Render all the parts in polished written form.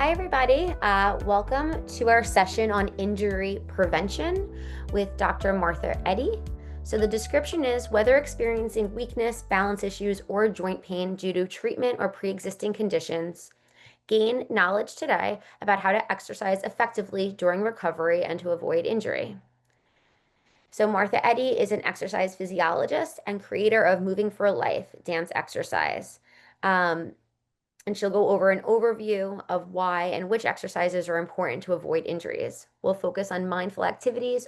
Hi, everybody. Welcome to our session on injury prevention with Dr. Martha Eddy. So, the description is whether experiencing weakness, balance issues, or joint pain due to treatment or pre existing conditions, gain knowledge today about how to exercise effectively during recovery and to avoid injury. So, Martha Eddy is an exercise physiologist and creator of Moving for Life dance exercise. Um, and she'll go over an overview of why and which exercises are important to avoid injuries. We'll focus on mindful activities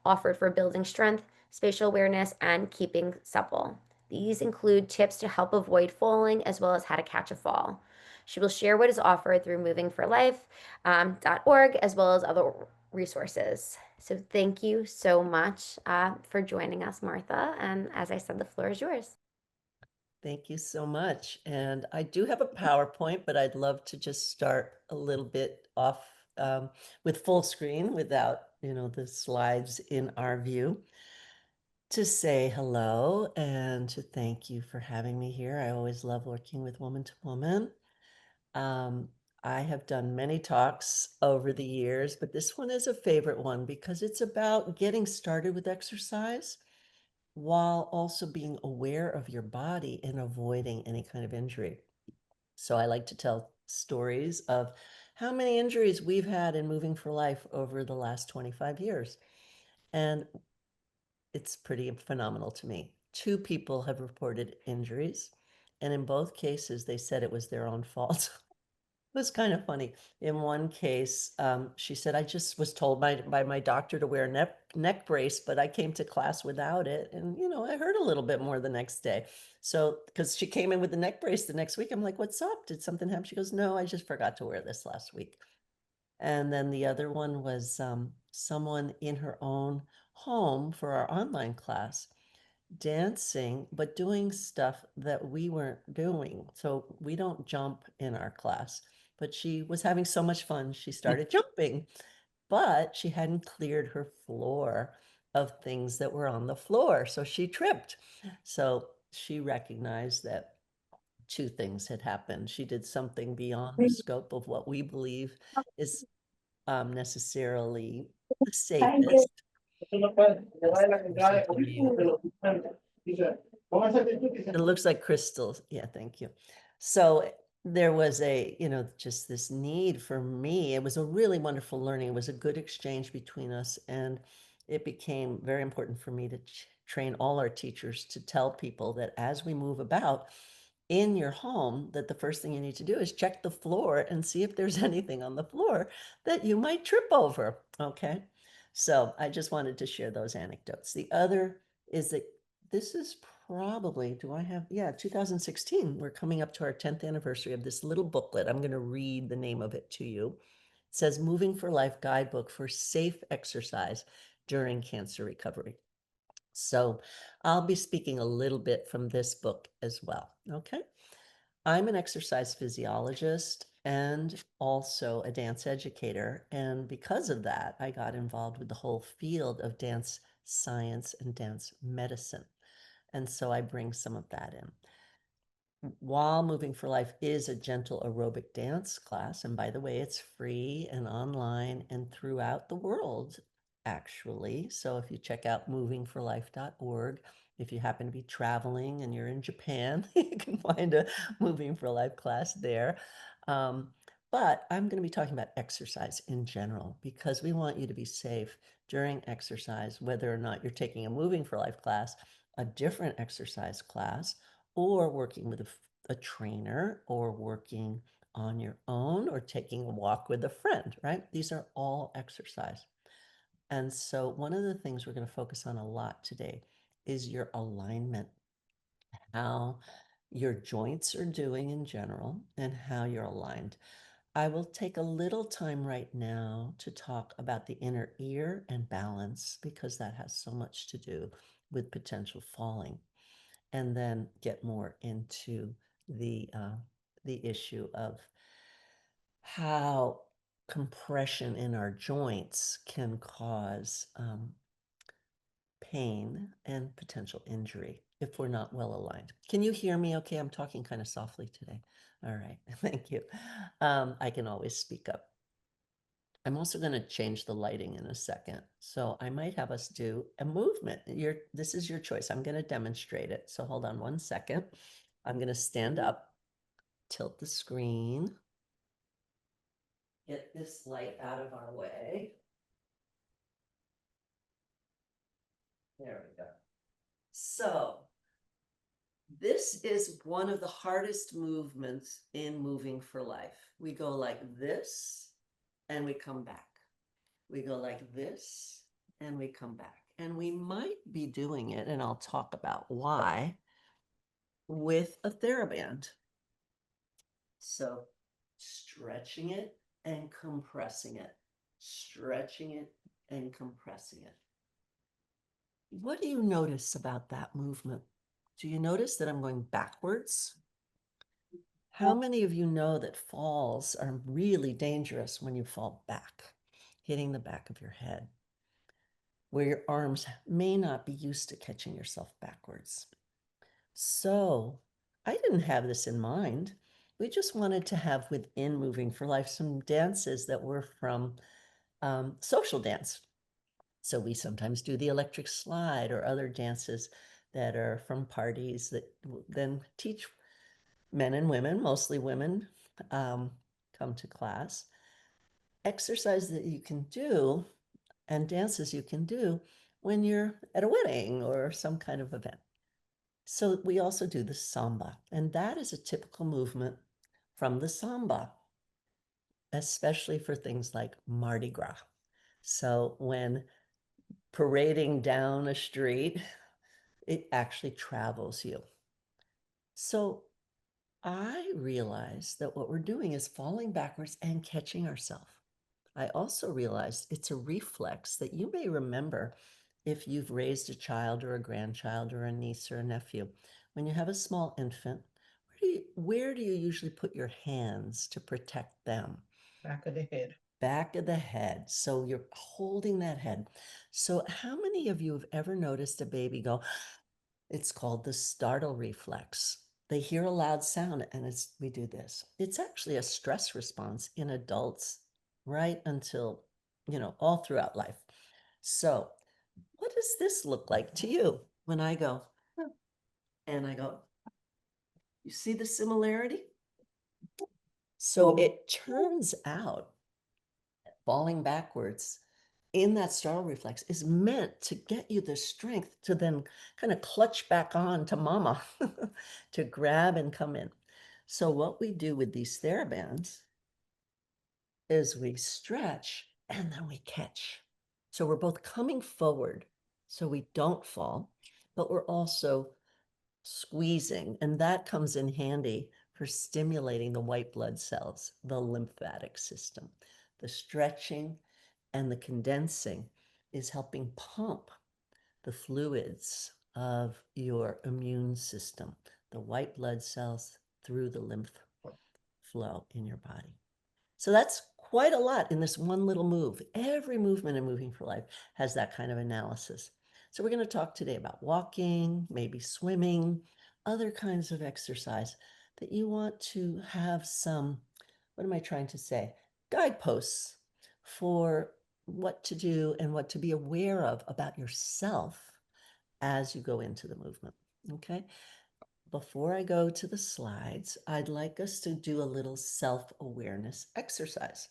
offered for building strength, spatial awareness, and keeping supple. These include tips to help avoid falling as well as how to catch a fall. She will share what is offered through movingforlife.org as well as other resources. So thank you so much for joining us, Martha. And as I said, the floor is yours. Thank you so much. And I do have a PowerPoint, but I'd love to just start a little bit off with full screen without, the slides in our view to say hello and to thank you for having me here. I always love working with woman to woman. Um, I have done many talks over the years, but this one is a favorite one because it's about getting started with exercise while also being aware of your body and avoiding any kind of injury. So I like to tell stories of how many injuries we've had in Moving for Life over the last 25 years. And it's pretty phenomenal to me. Two people have reported injuries, and in both cases, they said it was their own fault. It was kind of funny. In one case, she said, I just was told by my doctor to wear a neck brace, but I came to class without it. And, I hurt a little bit more the next day. So, because she came in with the neck brace the next week, I'm like, what's up? Did something happen? She goes, no, I just forgot to wear this last week. And then the other one was someone in her own home for our online class dancing, but doing stuff that we weren't doing. So we don't jump in our class, but she was having so much fun, she started jumping, but she hadn't cleared her floor of things that were on the floor. So she tripped. So she recognized that two things had happened. She did something beyond the scope of what we believe is necessarily the safest. Yes, there's something mute. It looks like crystals. Yeah, thank you. So there was just this need for me. It was a really wonderful learning. It was a good exchange between us. And it became very important for me to train all our teachers to tell people that as we move about in your home, that the first thing you need to do is check the floor and see if there's anything on the floor that you might trip over. Okay. So I just wanted to share those anecdotes. The other is that this is probably, do I have, yeah, 2016. We're coming up to our 10th anniversary of this little booklet. I'm going to read the name of it to you. It says Moving for Life Guidebook for Safe Exercise During Cancer Recovery. So I'll be speaking a little bit from this book as well. Okay. I'm an exercise physiologist and also a dance educator. And because of that, I got involved with the whole field of dance science and dance medicine. And so I bring some of that in. While Moving for Life is a gentle aerobic dance class, and by the way, it's free and online and throughout the world, actually. So if you check out movingforlife.org, if you happen to be traveling and you're in Japan, you can find a Moving for Life class there. But I'm going to be talking about exercise in general because we want you to be safe during exercise, whether or not you're taking a Moving for Life class, a different exercise class, or working with a trainer, or working on your own, or taking a walk with a friend, right? These are all exercise. And so one of the things we're going to focus on a lot today is your alignment, how your joints are doing in general, and how you're aligned. I will take a little time right now to talk about the inner ear and balance because that has so much to do with potential falling, and then get more into the issue of how compression in our joints can cause pain and potential injury. if we're not well aligned. Can you hear me okay? I'm talking kind of softly today. All right, thank you. I can always speak up. I'm also going to change the lighting in a second. So I might have us do a movement. This is your choice. I'm going to demonstrate it. So hold on one second. I'm going to stand up, tilt the screen, get this light out of our way. There we go. So this is one of the hardest movements in moving for life. We go like this and we come back. We go like this and we come back. And we might be doing it, and I'll talk about why, with a TheraBand. So stretching it and compressing it, stretching it and compressing it. What do you notice about that movement? Do you notice that I'm going backwards? How many of you know that falls are really dangerous when you fall back, hitting the back of your head, where your arms may not be used to catching yourself backwards? So I didn't have this in mind. We just wanted to have within Moving for Life some dances that were from social dance. So we sometimes do the electric slide or other dances that are from parties that then teach men and women, mostly women, come to class. Exercise that you can do and dances you can do when you're at a wedding or some kind of event. So we also do the samba, and that is a typical movement from the samba, especially for things like Mardi Gras. So when parading down a street, it actually travels you. So I realized that what we're doing is falling backwards and catching ourselves. I also realized it's a reflex that you may remember if you've raised a child or a grandchild or a niece or a nephew. When you have a small infant, where do you usually put your hands to protect them? Back of the head. Back of the head. So you're holding that head. So how many of you have ever noticed a baby go, it's called the startle reflex. They hear a loud sound and we do this. It's actually a stress response in adults right until, all throughout life. So what does this look like to you when I go, and I go, you see the similarity? So it turns out falling backwards in that startle reflex is meant to get you the strength to then kind of clutch back on to mama, to grab and come in. So what we do with these TheraBands is we stretch and then we catch. So we're both coming forward so we don't fall, but we're also squeezing, and that comes in handy for stimulating the white blood cells, the lymphatic system. The stretching and the condensing is helping pump the fluids of your immune system, the white blood cells through the lymph flow in your body. So that's quite a lot in this one little move. Every movement in Moving for Life has that kind of analysis. So we're going to talk today about walking, maybe swimming, other kinds of exercise that you want to have some, what am I trying to say? Guideposts for what to do and what to be aware of about yourself as you go into the movement. Okay. Before I go to the slides, I'd like us to do a little self-awareness exercise.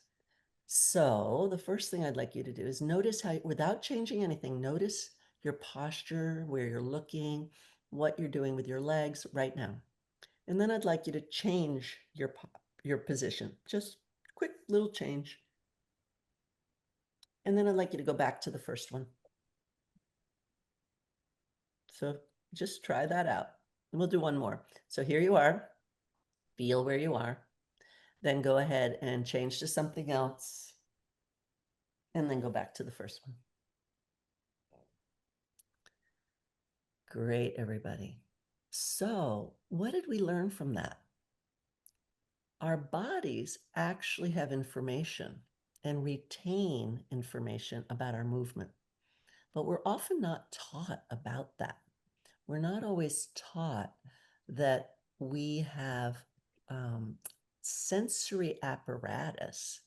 So the first thing I'd like you to do is notice how, without changing anything, notice your posture, where you're looking, what you're doing with your legs right now. And then I'd like you to change your position, just quick little change. And then I'd like you to go back to the first one. So just try that out. And we'll do one more. So here you are. Feel where you are. Then go ahead and change to something else. And then go back to the first one. Great, everybody. So what did we learn from that? Our bodies actually have information and retain information about our movement, but we're often not taught about that. we're not always taught that we have sensory apparatus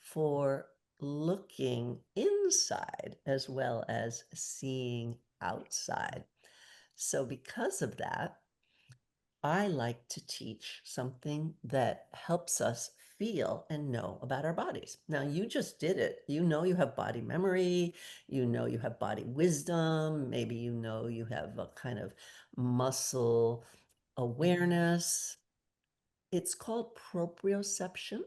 for looking inside as well as seeing outside. So, because of that, I like to teach something that helps us feel and know about our bodies. Now, you just did it. You know you have body memory, you know you have body wisdom, maybe you know you have a kind of muscle awareness. It's called proprioception,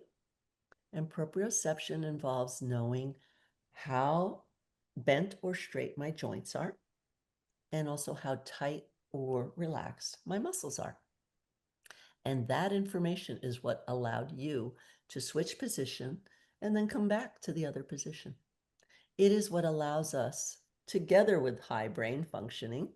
and proprioception involves knowing how bent or straight my joints are, and also how tight or relaxed my muscles are. And that information is what allowed you to switch position and then come back to the other position. It is what allows us, together with high brain functioning,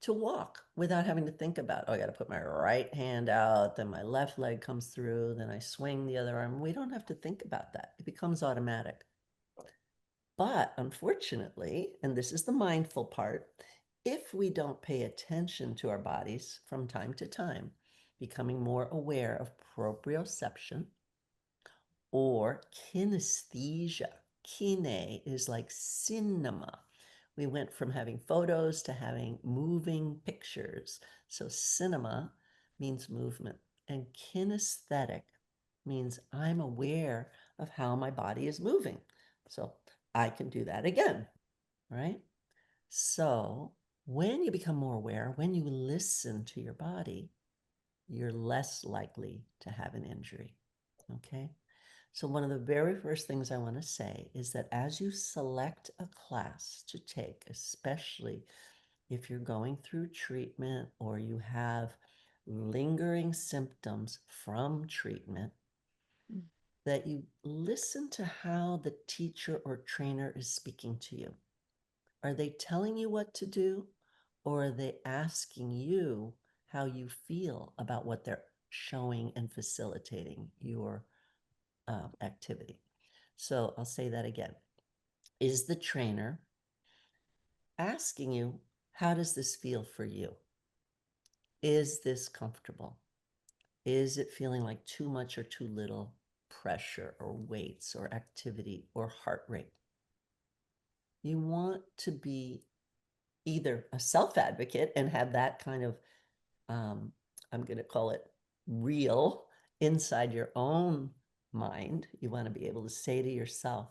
to walk without having to think about, oh, I got to put my right hand out, then my left leg comes through, then I swing the other arm. We don't have to think about that. It becomes automatic. But unfortunately, and this is the mindful part, if we don't pay attention to our bodies from time to time, becoming more aware of proprioception or kinesthesia. Kine is like cinema. We went from having photos to having moving pictures. So cinema means movement, and kinesthetic means I'm aware of how my body is moving. So I can do that again, right? So when you become more aware, when you listen to your body, you're less likely to have an injury. Okay. So, one of the very first things I want to say is that as you select a class to take, especially if you're going through treatment or you have lingering symptoms from treatment, that you listen to how the teacher or trainer is speaking to you. Are they telling you what to do, or are they asking you how you feel about what they're showing and facilitating your activity? So I'll say that again. Is the trainer asking you, how does this feel for you? Is this comfortable? Is it feeling like too much or too little pressure or weights or activity or heart rate? You want to be either a self advocate and have that kind of, I'm going to call it real inside your own mind. You want to be able to say to yourself,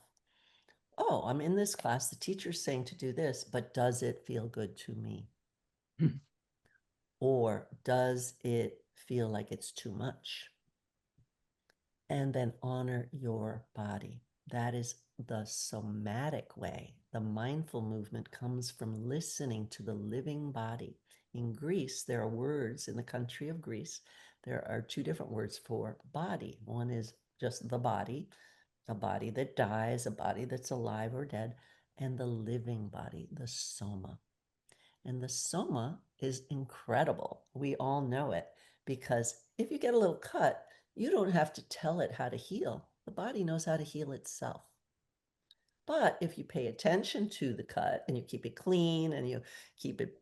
oh, I'm in this class. The teacher's saying to do this, but does it feel good to me? Or does it feel like it's too much? And then honor your body. That is the somatic way. The mindful movement comes from listening to the living body. In Greece, there are words in the country of Greece. There are two different words for body. One is just the body, a body that dies, a body that's alive or dead, and the living body, the soma. And the soma is incredible. We all know it because if you get a little cut, you don't have to tell it how to heal. The body knows how to heal itself. But if you pay attention to the cut and you keep it clean and you keep it,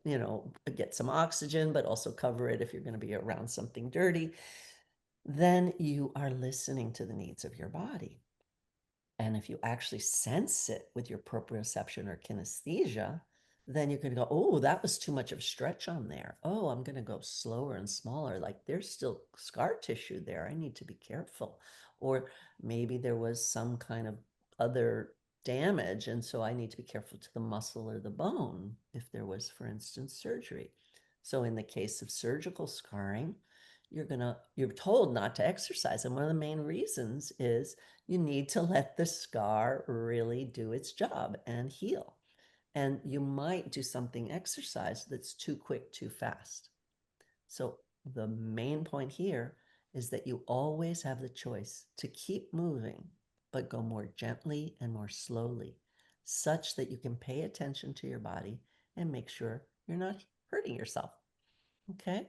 get some oxygen, but also cover it if you're going to be around something dirty, then you are listening to the needs of your body. And if you actually sense it with your proprioception or kinesthesia, then you can go, oh, that was too much of stretch on there. Oh, I'm going to go slower and smaller. Like there's still scar tissue there. I need to be careful. Or maybe there was some kind of other damage. And so I need to be careful to the muscle or the bone if there was, for instance, surgery. So in the case of surgical scarring, you're told not to exercise. And one of the main reasons is you need to let the scar really do its job and heal. And you might do something exercise that's too quick, too fast. So the main point here is that you always have the choice to keep moving, but go more gently and more slowly, such that you can pay attention to your body and make sure you're not hurting yourself. Okay.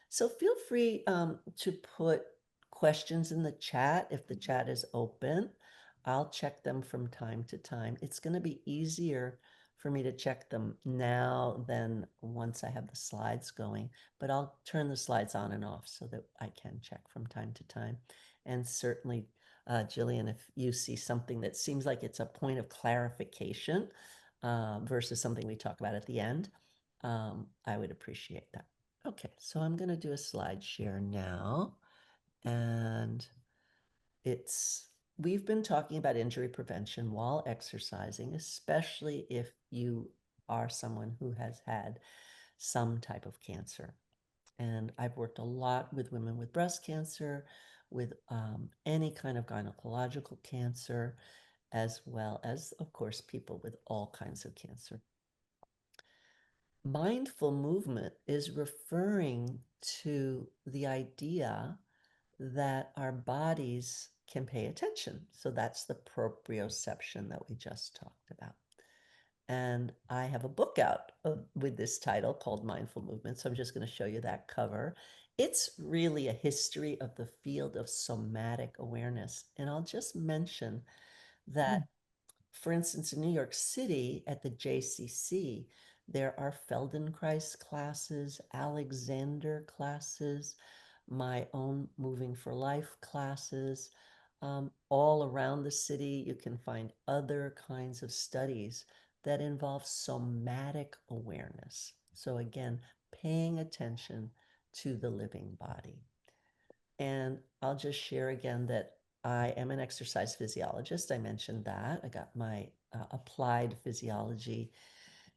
So feel free to put questions in the chat if the chat is open. I'll check them from time to time. It's going to be easier for me to check them now than once I have the slides going, but I'll turn the slides on and off so that I can check from time to time. And certainly, Jillian, if you see something that seems like it's a point of clarification versus something we talk about at the end, I would appreciate that. Okay, so I'm going to do a slide share now. And we've been talking about injury prevention while exercising, especially if you are someone who has had some type of cancer. And I've worked a lot with women with breast cancer, with any kind of gynecological cancer, as well as, of course, people with all kinds of cancer. Mindful movement is referring to the idea that our bodies can pay attention. So that's the proprioception that we just talked about. And I have a book out with this title called Mindful Movement. So I'm just going to show you that cover. It's really a history of the field of somatic awareness. And I'll just mention that, for instance, in New York City at the JCC, there are Feldenkrais classes, Alexander classes, my own Moving for Life classes. All around the city, you can find other kinds of studies that involve somatic awareness. So, again, paying attention to the living body. And I'll just share again that I am an exercise physiologist. I mentioned that. I got my applied physiology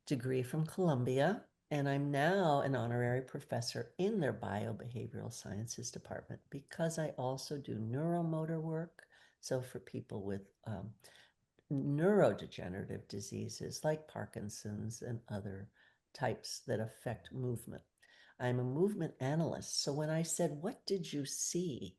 degree from Columbia, and I'm now an honorary professor in their biobehavioral sciences department because I also do neuromotor work. So for people with neurodegenerative diseases like Parkinson's and other types that affect movement. I'm a movement analyst. So when I said, "What did you see?"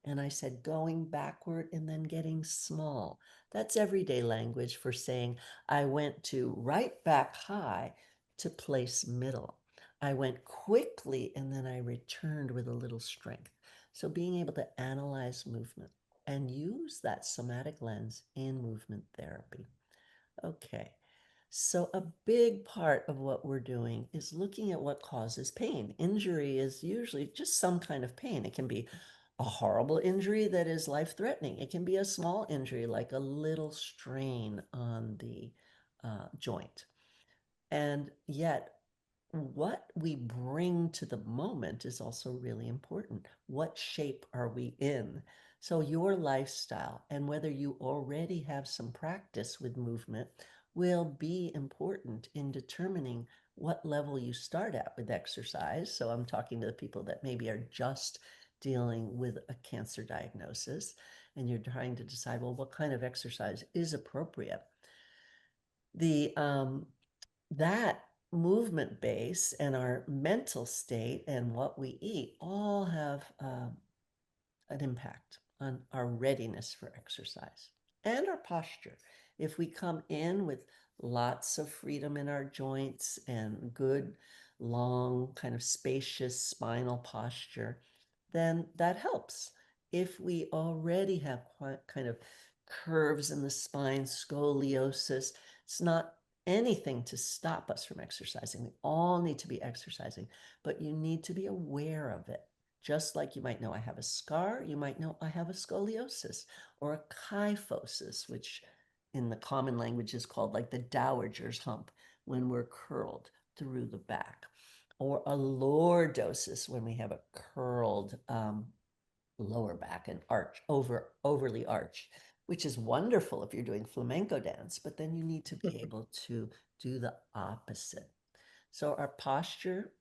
and I said, "Going backward and then getting small." That's everyday language for saying I went to right back high to place middle. I went quickly and then I returned with a little strength. So being able to analyze movement and use that somatic lens in movement therapy. Okay. So, a big part of what we're doing is looking at what causes pain. Injury is usually just some kind of pain. It can be a horrible injury that is life threatening, it can be a small injury like a little strain on the joint. And yet, what we bring to the moment is also really important. What shape are we in? So, your lifestyle and whether you already have some practice with movement will be important in determining what level you start at with exercise. So, I'm talking to the people that maybe are just dealing with a cancer diagnosis and you're trying to decide, well, what kind of exercise is appropriate? The that movement base and our mental state and what we eat all have an impact on our readiness for exercise and our posture. If we come in with lots of freedom in our joints and good, long, kind of spacious spinal posture, then that helps. If we already have quite kind of curves in the spine, scoliosis, it's not anything to stop us from exercising. We all need to be exercising, but you need to be aware of it. Just like you might know I have a scar, you might know I have a scoliosis or a kyphosis, which in the common language is called like the dowager's hump when we're curled through the back, or a lordosis when we have a curled lower back and overly arched, which is wonderful if you're doing flamenco dance, but then you need to be able to do the opposite. So our posture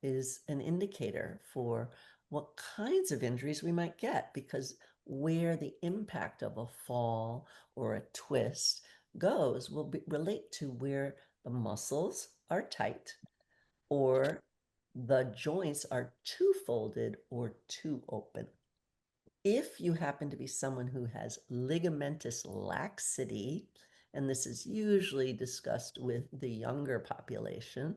is an indicator for what kinds of injuries we might get because where the impact of a fall or a twist goes will relate to where the muscles are tight or the joints are too folded or too open. If you happen to be someone who has ligamentous laxity, and this is usually discussed with the younger population,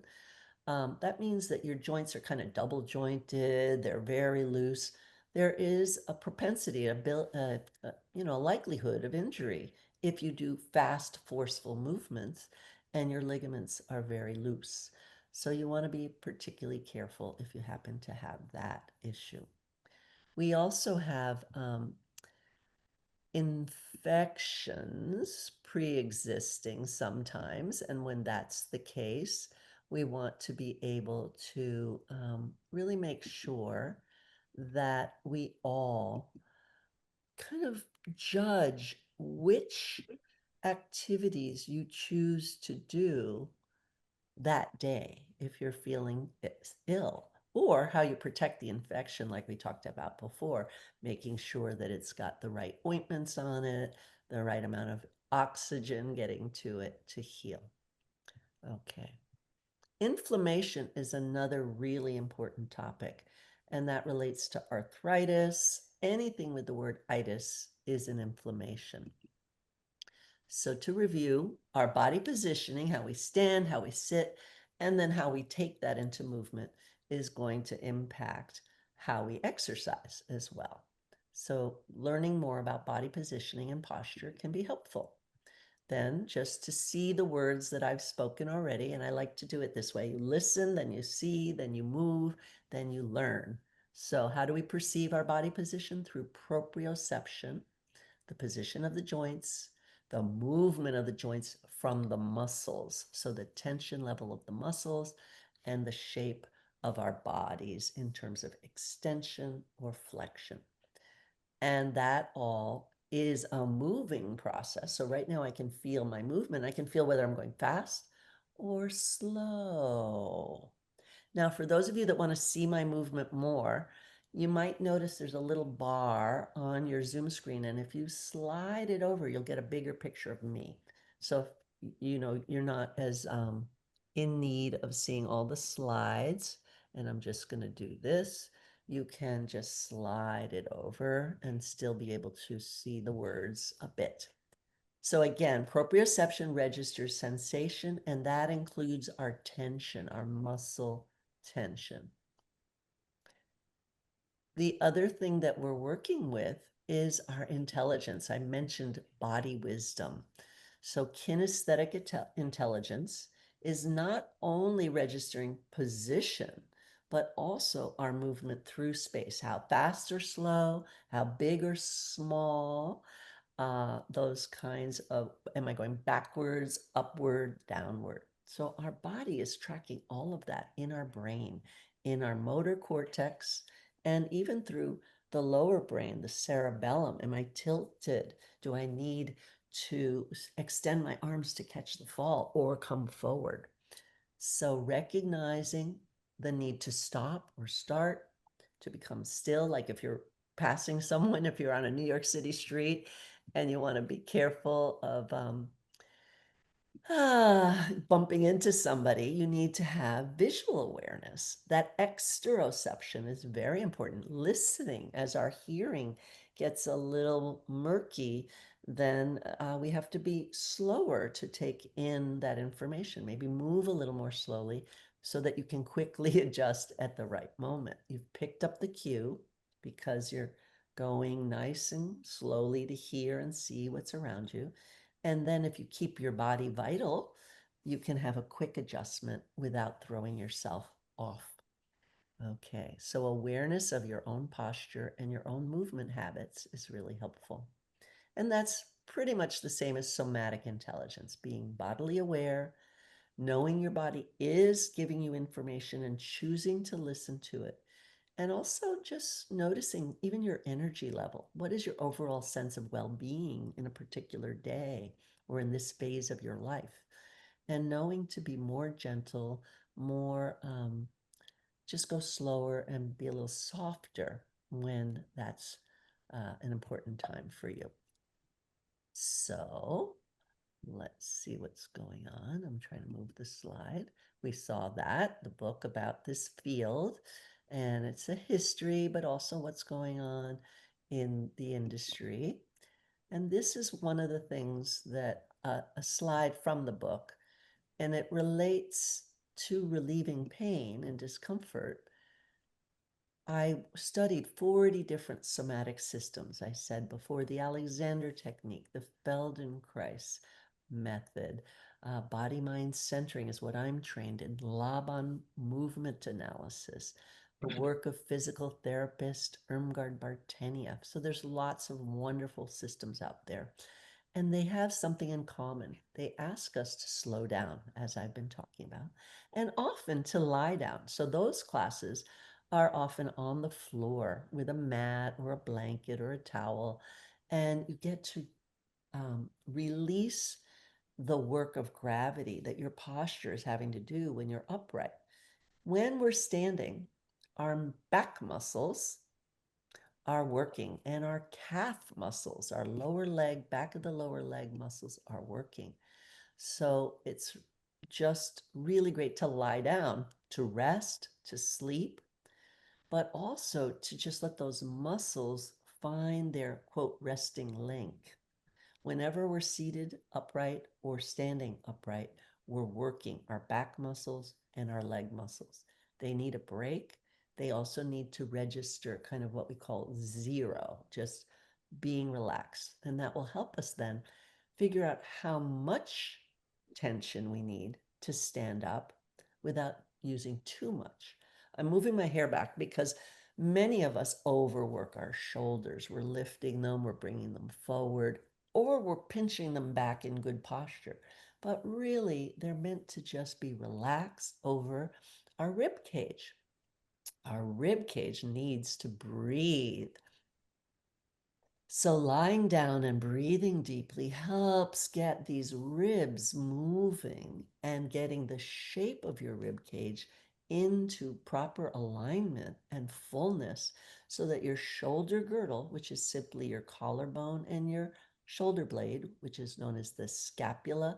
that means that your joints are kind of double jointed, they're very loose. There is a propensity, a likelihood of injury if you do fast, forceful movements. and your ligaments are very loose. So you want to be particularly careful if you happen to have that issue. We also have infections pre-existing sometimes, and when that's the case, we want to be able to really make sure that we all kind of judge which activities you choose to do that day if you're feeling ill, or how you protect the infection, like we talked about before, making sure that it's got the right ointments on it, the right amount of oxygen getting to it to heal. Okay. Inflammation is another really important topic, and that relates to arthritis. Anything with the word itis is an inflammation. So to review, our body positioning, how we stand, how we sit, and then how we take that into movement is going to impact how we exercise as well. So learning more about body positioning and posture can be helpful. Then just to see the words that I've spoken already, and I like to do it this way. You listen, then you see, then you move, then you learn. So how do we perceive our body position? Through proprioception, the position of the joints, the movement of the joints from the muscles. So the tension level of the muscles and the shape of our bodies in terms of extension or flexion. And that all is a moving process. So right now I can feel my movement. I can feel whether I'm going fast or slow. Now, for those of you that want to see my movement more, you might notice there's a little bar on your Zoom screen, and if you slide it over, you'll get a bigger picture of me. So, you're not as in need of seeing all the slides, and I'm just going to do this. You can just slide it over and still be able to see the words a bit. So again, proprioception registers sensation, and that includes our tension, our muscle tension. The other thing that we're working with is our intelligence. I mentioned body wisdom. So kinesthetic intelligence is not only registering position, but also our movement through space, how fast or slow, how big or small, those kinds of, am I going backwards, upward, downward? So our body is tracking all of that in our brain, in our motor cortex, and even through the lower brain, the cerebellum. Am I tilted? Do I need to extend my arms to catch the fall or come forward? So recognizing the need to stop or start, to become still, like if you're passing someone, if you're on a New York City street and you want to be careful of bumping into somebody, you need to have visual awareness. That exteroception is very important. Listening, as our hearing gets a little murky, then we have to be slower to take in that information. Maybe move a little more slowly so that you can quickly adjust at the right moment. You've picked up the cue because you're going nice and slowly to hear and see what's around you. And then if you keep your body vital, you can have a quick adjustment without throwing yourself off. Okay, so awareness of your own posture and your own movement habits is really helpful. And that's pretty much the same as somatic intelligence, being bodily aware, knowing your body is giving you information and choosing to listen to it. And also just noticing even your energy level. What is your overall sense of well-being in a particular day or in this phase of your life? And knowing to be more gentle, more just go slower and be a little softer when that's an important time for you. So let's see what's going on. I'm trying to move the slide. We saw that, the book about this field, and it's a history, but also what's going on in the industry. And this is one of the things that a slide from the book, and it relates to relieving pain and discomfort. I studied 40 different somatic systems, I said before, the Alexander technique, the Feldenkrais method, Body mind centering is what I'm trained in. Laban movement analysis, the work of physical therapist Irmgard Bartenieff. So there's lots of wonderful systems out there. And they have something in common. They ask us to slow down, as I've been talking about, and often to lie down. So those classes are often on the floor with a mat or a blanket or a towel, and you get to release the work of gravity that your posture is having to do when you're upright. When we're standing, our back muscles are working and our calf muscles, our lower leg, back of the lower leg muscles are working. So it's just really great to lie down, to rest, to sleep, but also to just let those muscles find their quote resting link. Whenever we're seated upright or standing upright, we're working our back muscles and our leg muscles. They need a break. They also need to register kind of what we call zero, just being relaxed. And that will help us then figure out how much tension we need to stand up without using too much. I'm moving my hair back because many of us overwork our shoulders. We're lifting them, we're bringing them forward, or we're pinching them back in good posture. But really, they're meant to just be relaxed over our rib cage. Our rib cage needs to breathe. So lying down and breathing deeply helps get these ribs moving and getting the shape of your rib cage into proper alignment and fullness so that your shoulder girdle, which is simply your collarbone, and your shoulder blade, which is known as the scapula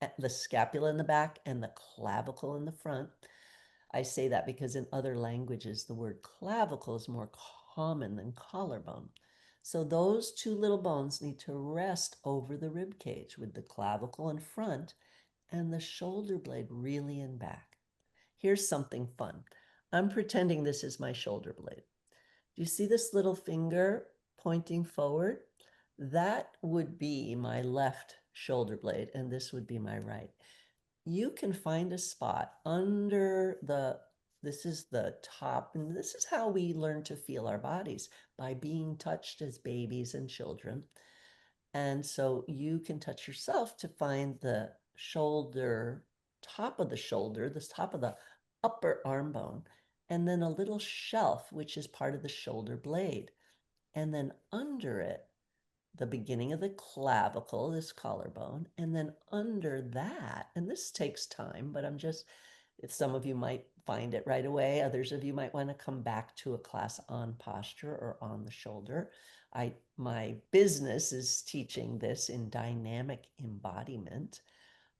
in the back and the clavicle in the front. I say that because in other languages, the word clavicle is more common than collarbone. So those two little bones need to rest over the rib cage with the clavicle in front and the shoulder blade really in back. Here's something fun. I'm pretending this is my shoulder blade. Do you see this little finger pointing forward? That would be my left shoulder blade, and this would be my right. You can find a spot under this is the top, and this is how we learn to feel our bodies by being touched as babies and children. And so you can touch yourself to find the shoulder, top of the shoulder, the top of the upper arm bone, and then a little shelf, which is part of the shoulder blade. And then under it, the beginning of the clavicle, this collarbone, and then under that, and this takes time, but if some of you might find it right away, others of you might want to come back to a class on posture or on the shoulder. My business is teaching this in dynamic embodiment.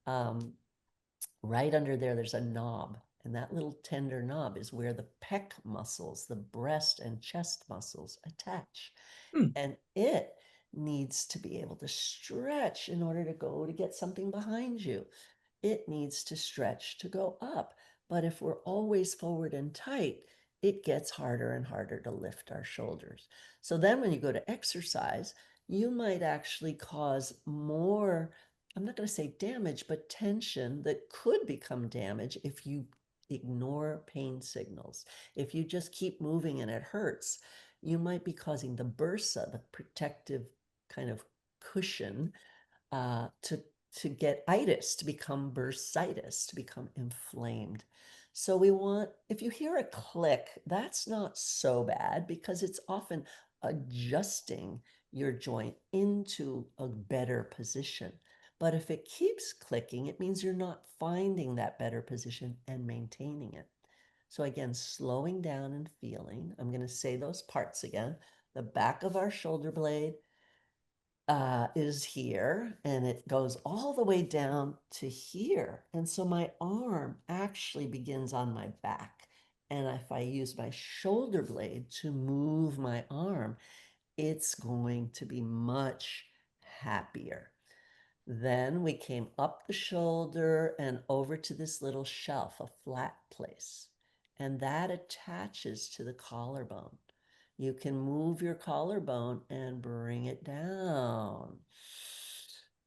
Right under there, there's a knob, and that little tender knob is where the pec muscles, the breast and chest muscles attach. Hmm. And it needs to be able to stretch in order to go to get something behind you. It needs to stretch to go up. But if we're always forward and tight, it gets harder and harder to lift our shoulders. So then when you go to exercise, you might actually cause more, I'm not going to say damage, but tension that could become damage if you ignore pain signals. If you just keep moving and it hurts, you might be causing the bursa, the protective kind of cushion, to get itis, to become bursitis, to become inflamed. So we want, if you hear a click, that's not so bad because it's often adjusting your joint into a better position. But if it keeps clicking, it means you're not finding that better position and maintaining it. So again, slowing down and feeling. I'm going to say those parts again. The back of our shoulder blade is here, and it goes all the way down to here. And so my arm actually begins on my back. And if I use my shoulder blade to move my arm, it's going to be much happier. Then we came up the shoulder and over to this little shelf, a flat place, and that attaches to the collarbone. You can move your collarbone and bring it down.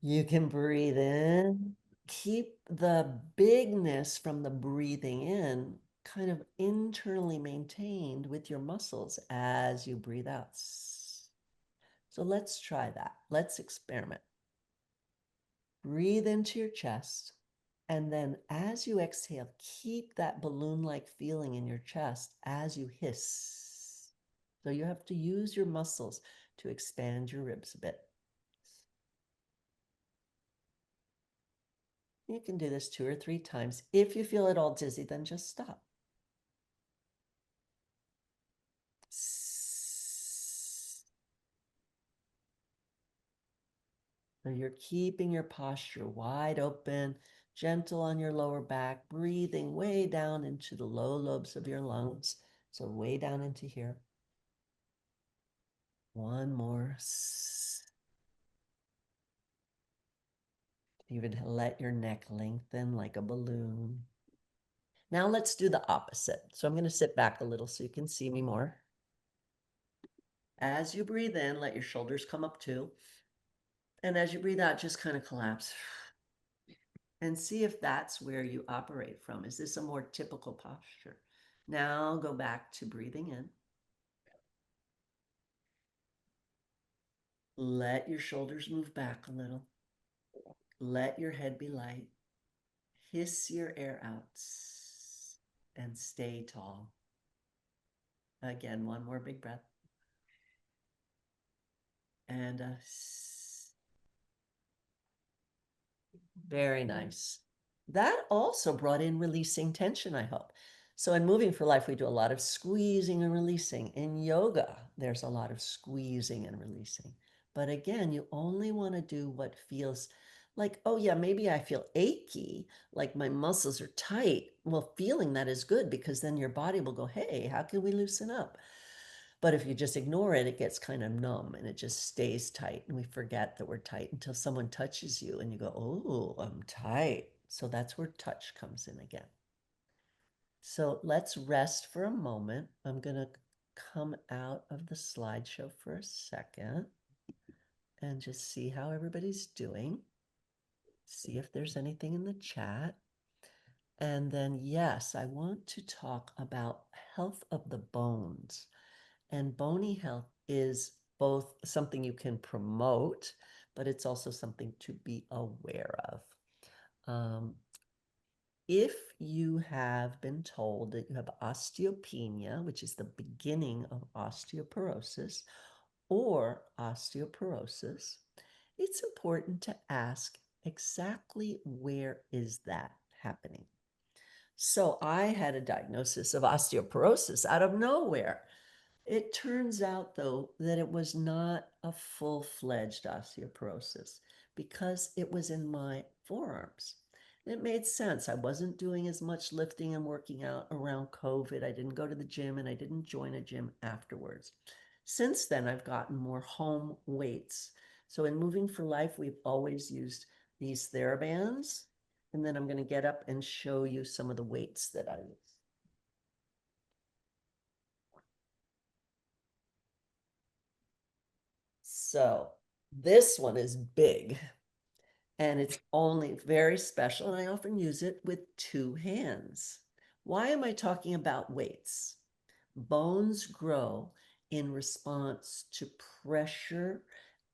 You can breathe in keep the bigness from the breathing in kind of internally maintained with your muscles as you breathe out. So let's try that. Let's experiment. Breathe into your chest. And then as you exhale, keep that balloon-like feeling in your chest as you hiss. So you have to use your muscles to expand your ribs a bit. You can do this 2 or 3 times. If you feel at all dizzy, then just stop. So you're keeping your posture wide open, gentle on your lower back, breathing way down into the low lobes of your lungs. So way down into here. One more. Even let your neck lengthen like a balloon. Now let's do the opposite. So I'm going to sit back a little so you can see me more. As you breathe in, let your shoulders come up too. And as you breathe out, just kind of collapse. And see if that's where you operate from. Is this a more typical posture? Now go back to breathing in. Let your shoulders move back a little. Let your head be light. Hiss your air out and stay tall. Again, one more big breath. And very nice. That also brought in releasing tension, I hope. So in Moving for Life, we do a lot of squeezing and releasing. In yoga, there's a lot of squeezing and releasing. But again, you only want to do what feels like, oh yeah, maybe I feel achy, like my muscles are tight. Well, feeling that is good because then your body will go, hey, how can we loosen up? But if you just ignore it, it gets kind of numb and it just stays tight. And we forget that we're tight until someone touches you and you go, oh, I'm tight. So that's where touch comes in again. So let's rest for a moment. I'm going to come out of the slideshow for a second and just see how everybody's doing. See if there's anything in the chat. And then, yes, I want to talk about health of the bones. And bony health is both something you can promote, but it's also something to be aware of. If you have been told that you have osteopenia, which is the beginning of osteoporosis, or osteoporosis, it's important to ask exactly where is that happening. So I had a diagnosis of osteoporosis out of nowhere. It turns out, though, that it was not a full-fledged osteoporosis because it was in my forearms. It made sense. I wasn't doing as much lifting and working out around COVID. I didn't go to the gym and I didn't join a gym afterwards. Since then, I've gotten more home weights. So in Moving for Life, we've always used these TheraBands. And then I'm going to get up and show you some of the weights that I use. So this one is big and it's only very special. And I often use it with 2 hands. Why am I talking about weights? Bones grow in response to pressure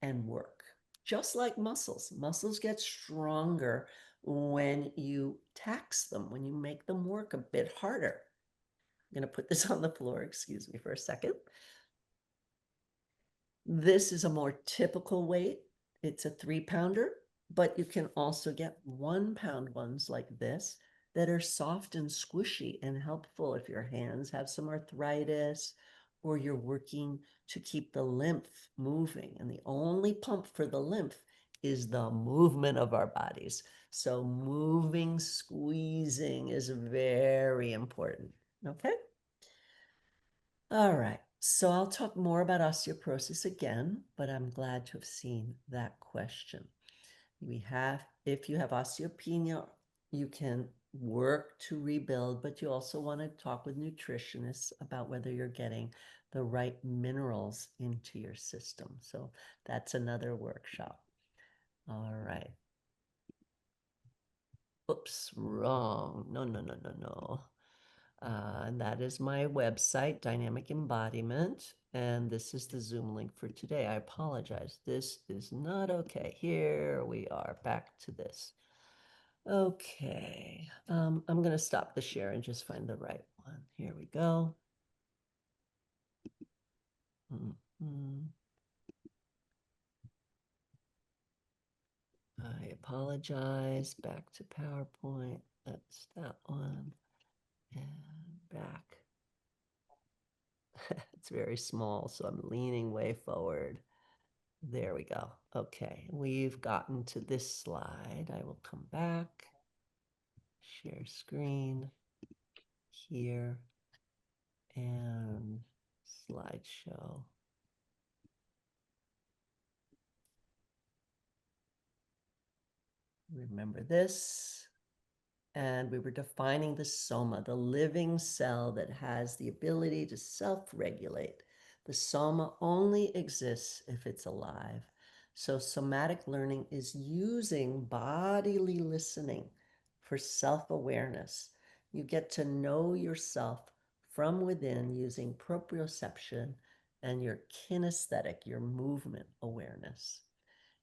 and work, just like muscles. Muscles get stronger when you tax them, when you make them work a bit harder. I'm going to put this on the floor. Excuse me for a second. This is a more typical weight. It's a 3-pounder, but you can also get 1-pound ones like this that are soft and squishy and helpful if your hands have some arthritis or you're working to keep the lymph moving. And the only pump for the lymph is the movement of our bodies. So moving, squeezing is very important. Okay. All right. So I'll talk more about osteoporosis again, but I'm glad to have seen that question. If you have osteopenia, you can work to rebuild, but you also want to talk with nutritionists about whether you're getting the right minerals into your system. So that's another workshop. All right. Oops, wrong. No, no, no, no, no. And that is my website, Dynamic Embodiment. And this is the Zoom link for today. I apologize. This is not okay. Here we are back to this. Okay. I'm going to stop the share and just find the right one. Here we go. Mhm. I apologize. Back to PowerPoint. That's that one. And back. It's very small, so I'm leaning way forward. There we go. Okay, we've gotten to this slide. I will come back, share screen here, and slideshow. Remember this. And we were defining the soma, the living cell that has the ability to self-regulate. The soma only exists if it's alive. So somatic learning is using bodily listening for self-awareness. You get to know yourself from within using proprioception and your kinesthetic, your movement awareness.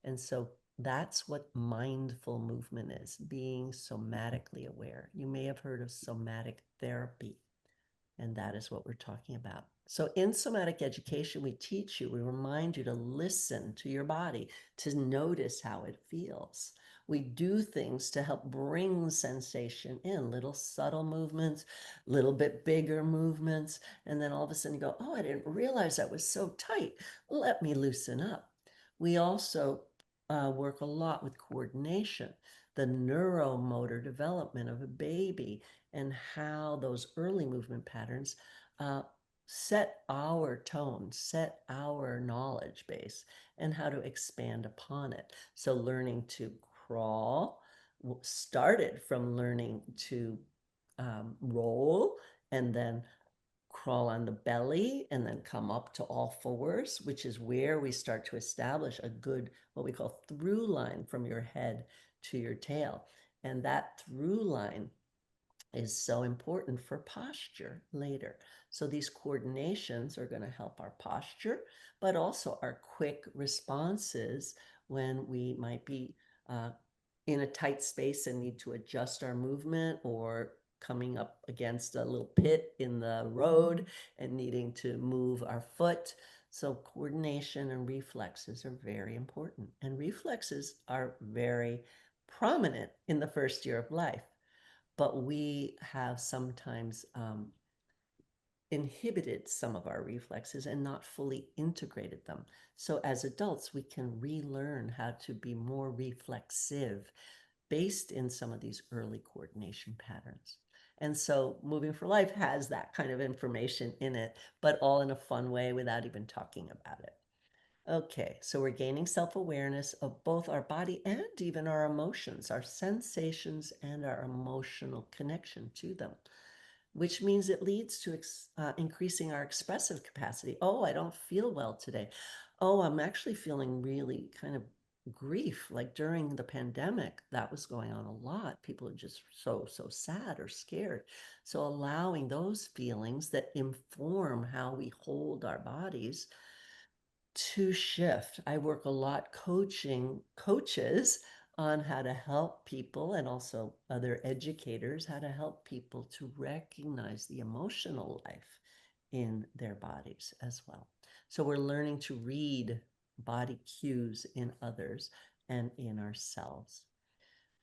And so that's what mindful movement is, being somatically aware. You may have heard of somatic therapy, and that is what we're talking about. So, in somatic education, we teach you, we remind you to listen to your body, to notice how it feels. We do things to help bring sensation in, little subtle movements, little bit bigger movements. And then all of a sudden you go, oh, I didn't realize that was so tight. Let me loosen up. We also work a lot with coordination, the neuromotor development of a baby, and how those early movement patterns set our tone, set our knowledge base, and how to expand upon it. So, learning to crawl started from learning to roll and then crawl on the belly and then come up to all fours, which is where we start to establish a good, what we call through line from your head to your tail. And that through line is so important for posture later. So these coordinations are going to help our posture, but also our quick responses when we might be in a tight space and need to adjust our movement, or coming up against a little pit in the road and needing to move our foot. So coordination and reflexes are very important. And reflexes are very prominent in the first year of life, but we have sometimes inhibited some of our reflexes and not fully integrated them. So as adults, we can relearn how to be more reflexive based in some of these early coordination patterns. And so Moving for Life has that kind of information in it, but all in a fun way without even talking about it. Okay, so we're gaining self-awareness of both our body and even our emotions, our sensations, and our emotional connection to them, which means it leads to increasing our expressive capacity. Oh, I don't feel well today. Oh, I'm actually feeling really kind of grief. Like during the pandemic, that was going on a lot. People are just so sad or scared. So allowing those feelings that inform how we hold our bodies to shift. I work a lot coaching coaches on how to help people, and also other educators, how to help people to recognize the emotional life in their bodies as well. So we're learning to read body cues in others and in ourselves.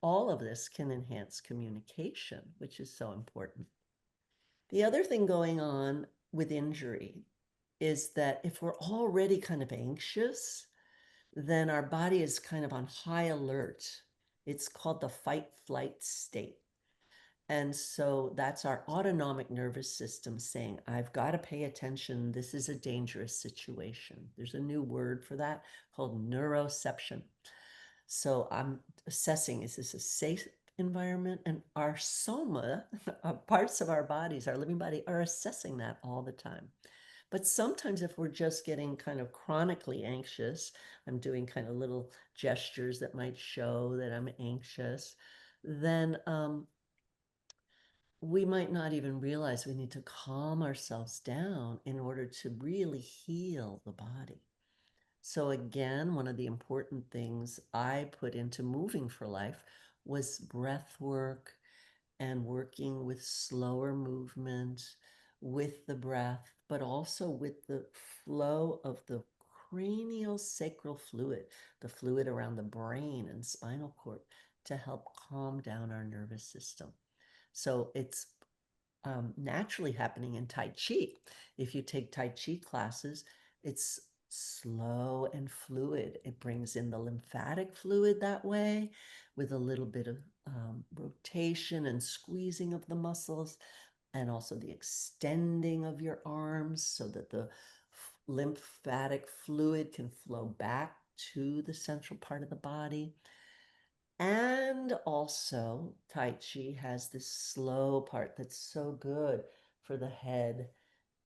All of this can enhance communication, which is so important. The other thing going on with injury is that if we're already kind of anxious, then our body is kind of on high alert. It's called the fight flight state. And so that's our autonomic nervous system saying, I've got to pay attention. This is a dangerous situation. There's a new word for that called neuroception. So I'm assessing, is this a safe environment? And our soma, parts of our bodies, our living body, are assessing that all the time. But sometimes if we're just getting kind of chronically anxious, I'm doing kind of little gestures that might show that I'm anxious. then we might not even realize we need to calm ourselves down in order to really heal the body. So, again, one of the important things I put into moving for life was breath work and working with slower movement with the breath, but also with the flow of the cranial sacral fluid, the fluid around the brain and spinal cord, to help calm down our nervous system. So it's naturally happening in Tai Chi. If you take Tai Chi classes, it's slow and fluid. It brings in the lymphatic fluid that way with a little bit of rotation and squeezing of the muscles, and also the extending of your arms so that the lymphatic fluid can flow back to the central part of the body. And also, Tai Chi has this slow part that's so good for the head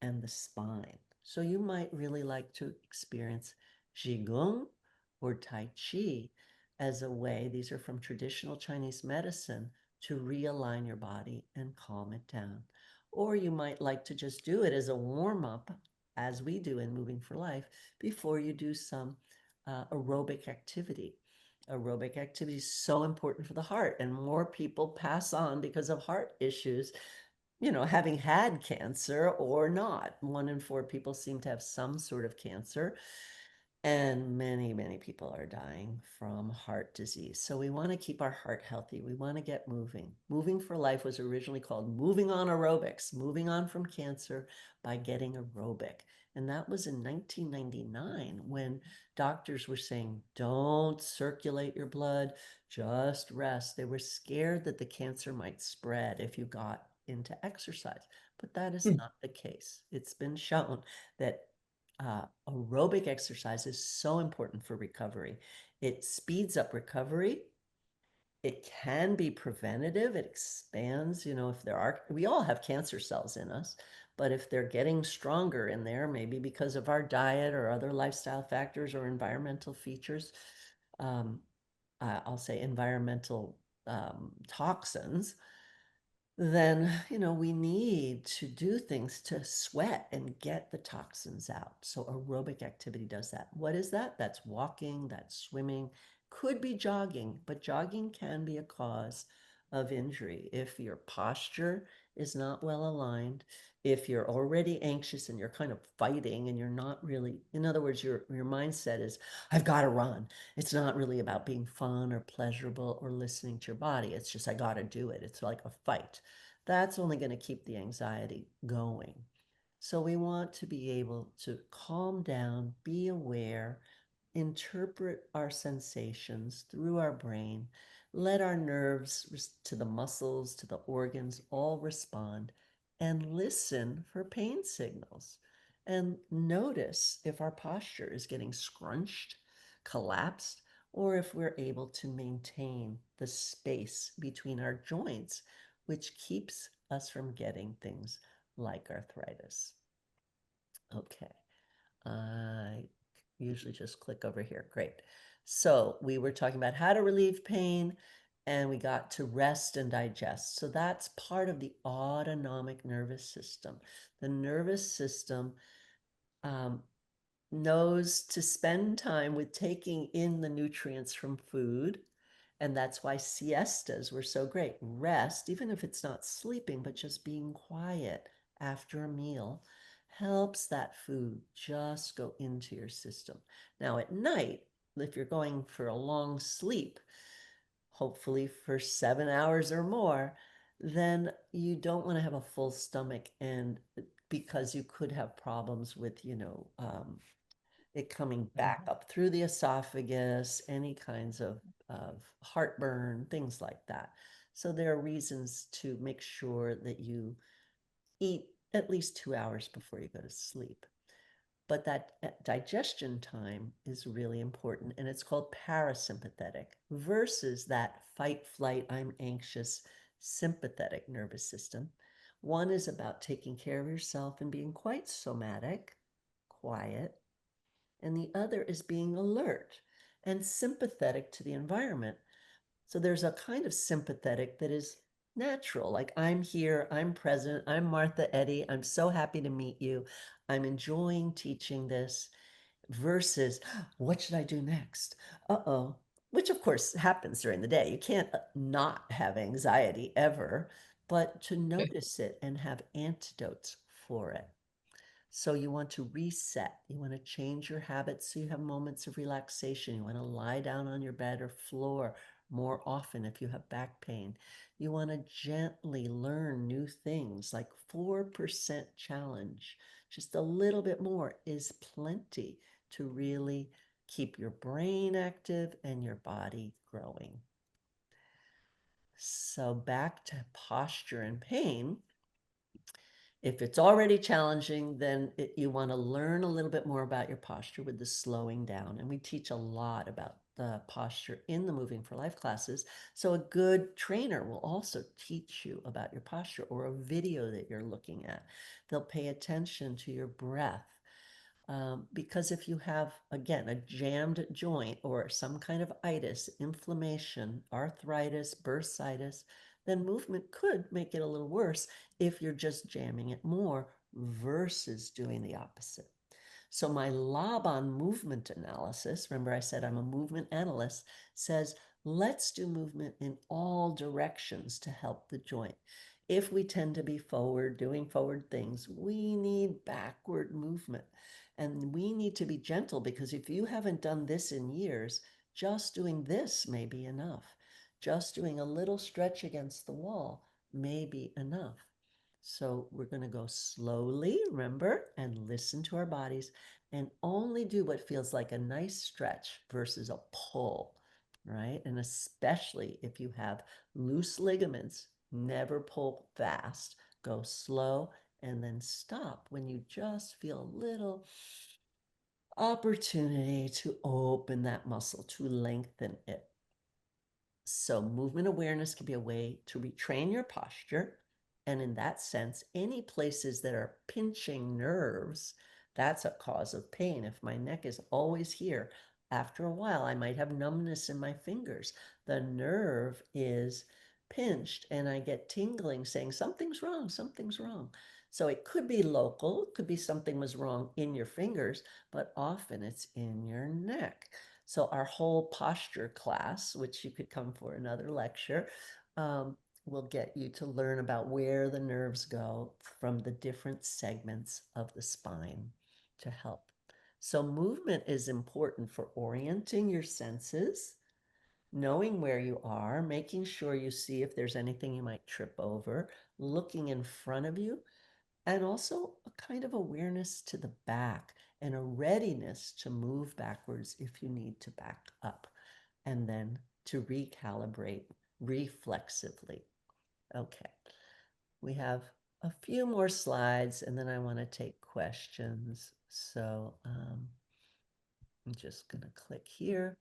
and the spine. So you might really like to experience Qigong or Tai Chi as a way, these are from traditional Chinese medicine, to realign your body and calm it down. Or you might like to just do it as a warm up, as we do in Moving for Life, before you do some aerobic activity. Aerobic activity is so important for the heart, and more people pass on because of heart issues, having had cancer or not. 1 in 4 people seem to have some sort of cancer, and many, many people are dying from heart disease. So we want to keep our heart healthy. We want to get moving. Moving for Life was originally called Moving On Aerobics, moving on from cancer by getting aerobic. And that was in 1999 when doctors were saying, don't circulate your blood, just rest. They were scared that the cancer might spread if you got into exercise. But that is not the case. It's been shown that aerobic exercise is so important for recovery. It speeds up recovery. It can be preventative. It expands, if we all have cancer cells in us, but if they're getting stronger in there, maybe because of our diet or other lifestyle factors or environmental features, um, I'll say environmental toxins, then we need to do things to sweat and get the toxins out. So aerobic activity does that. What is that? That's walking, that's swimming, could be jogging, but jogging can be a cause of injury if your posture is not well aligned, if you're already anxious and you're kind of fighting and you're not really, in other words, your mindset is, I've got to run. It's not really about being fun or pleasurable or listening to your body. It's just, I got to do it. It's like a fight. That's only going to keep the anxiety going. So we want to be able to calm down, be aware, interpret our sensations through our brain, let our nerves to the muscles, to the organs all respond, and listen for pain signals. And notice if our posture is getting scrunched, collapsed, or if we're able to maintain the space between our joints, which keeps us from getting things like arthritis. Okay. I usually just click over here. Great. So we were talking about how to relieve pain, and we got to rest and digest. So that's part of the autonomic nervous system. The nervous system um, knows to spend time with taking in the nutrients from food. And that's why siestas were so great. Rest, even if it's not sleeping, but just being quiet after a meal, helps that food just go into your system. Now, at night, if you're going for a long sleep, hopefully for 7 hours or more, then you don't want to have a full stomach, and because you could have problems with, it coming back up through the esophagus, any kinds of heartburn, things like that. So there are reasons to make sure that you eat at least 2 hours before you go to sleep. But that digestion time is really important, and it's called parasympathetic versus that fight, flight, I'm anxious, sympathetic nervous system. One is about taking care of yourself and being quite somatic, quiet, and the other is being alert and sympathetic to the environment. So there's a kind of sympathetic that is natural. Like, I'm here, I'm present, I'm Martha Eddy. I'm so happy to meet you. I'm enjoying teaching this versus what should I do next? Uh-oh. Which of course happens during the day. You can't not have anxiety ever, but to notice it and have antidotes for it. So you want to reset. You want to change your habits so you have moments of relaxation. You want to lie down on your bed or floor more often if you have back pain. You want to gently learn new things like 4% challenge. Just a little bit more is plenty to really keep your brain active and your body growing. So back to posture and pain. If it's already challenging, then you want to learn a little bit more about your posture with the slowing down. And we teach a lot about the posture in the Moving for Life classes. So a good trainer will also teach you about your posture or a video that you're looking at. They'll pay attention to your breath. Because if you have, again, a jammed joint or some kind of itis, inflammation, arthritis, bursitis, then movement could make it a little worse if you're just jamming it more versus doing the opposite. So my Laban movement analysis, remember I said I'm a movement analyst, says let's do movement in all directions to help the joint. If we tend to be forward, doing forward things, we need backward movement. And we need to be gentle because if you haven't done this in years, just doing this may be enough. Just doing a little stretch against the wall may be enough. So we're going to go slowly, remember, and listen to our bodies and only do what feels like a nice stretch versus a pull, right? And especially if you have loose ligaments, never pull fast. Go slow and then stop when you just feel a little opportunity to open that muscle, to lengthen it. So movement awareness can be a way to retrain your posture. And in that sense, any places that are pinching nerves, that's a cause of pain. If my neck is always here, after a while, I might have numbness in my fingers. The nerve is pinched and I get tingling saying, something's wrong, something's wrong. So it could be local, it could be something was wrong in your fingers, but often it's in your neck. So our whole posture class, which you could come for another lecture, will get you to learn about where the nerves go from the different segments of the spine to help. So movement is important for orienting your senses, knowing where you are, making sure you see if there's anything you might trip over, looking in front of you, and also a kind of awareness to the back and a readiness to move backwards if you need to back up, and then to recalibrate reflexively. Okay, we have a few more slides and then I want to take questions. So I'm just going to click here.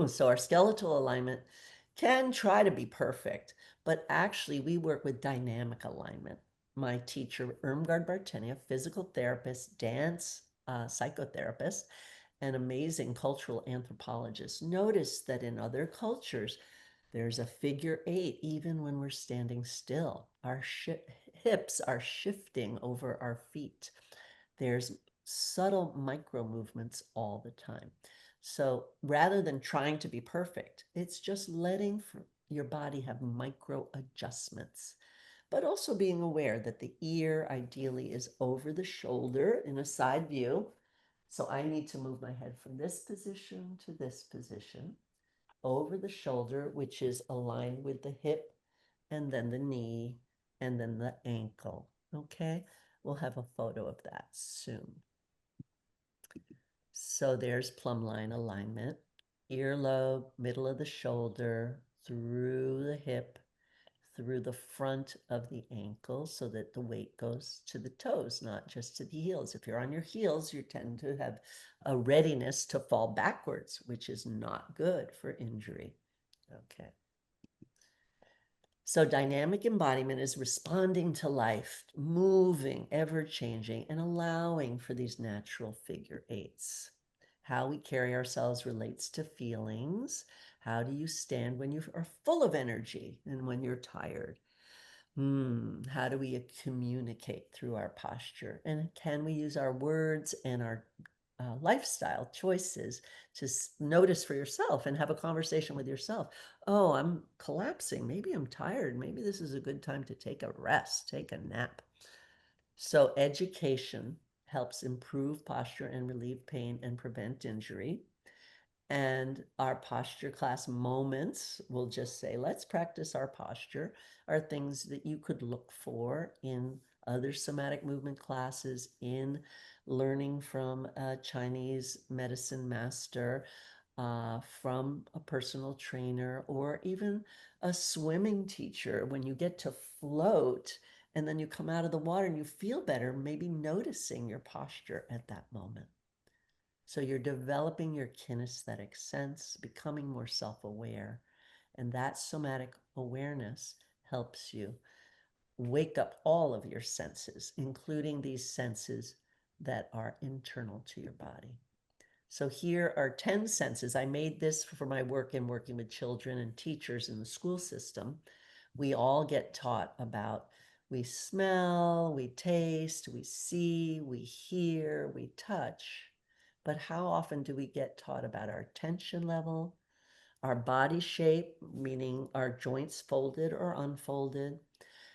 So our skeletal alignment can try to be perfect, but actually we work with dynamic alignment. My teacher, Irmgard Bartenia, physical therapist, dance psychotherapist, and amazing cultural anthropologist, noticed that in other cultures, there's a figure eight even when we're standing still. Our hips are shifting over our feet. There's subtle micro movements all the time. So rather than trying to be perfect, it's just letting your body have micro adjustments, but also being aware that the ear ideally is over the shoulder in a side view. So I need to move my head from this position to this position, over the shoulder, which is aligned with the hip, and then the knee, and then the ankle. Okay, we'll have a photo of that soon. So there's plumb line alignment, earlobe, middle of the shoulder, through the hip, through the front of the ankle so that the weight goes to the toes, not just to the heels. If you're on your heels, you tend to have a readiness to fall backwards, which is not good for injury. Okay. So dynamic embodiment is responding to life, moving, ever changing, and allowing for these natural figure eights. How we carry ourselves relates to feelings. How do you stand when you are full of energy and when you're tired? How do we communicate through our posture? And can we use our words and our lifestyle choices to notice for yourself and have a conversation with yourself? Oh, I'm collapsing. Maybe I'm tired. Maybe this is a good time to take a rest, take a nap. So, education helps improve posture and relieve pain and prevent injury. And our posture class moments will just say, let's practice our posture, are things that you could look for in other somatic movement classes, in learning from a Chinese medicine master, from a personal trainer, or even a swimming teacher. When you get to float and then you come out of the water and you feel better, maybe noticing your posture at that moment. So you're developing your kinesthetic sense, becoming more self-aware, and that somatic awareness helps you wake up all of your senses, including these senses that are internal to your body. So here are 10 senses. I made this for my work in working with children and teachers in the school system. We all get taught about we smell, we taste, we see, we hear, we touch. But how often do we get taught about our tension level, our body shape, meaning our joints folded or unfolded,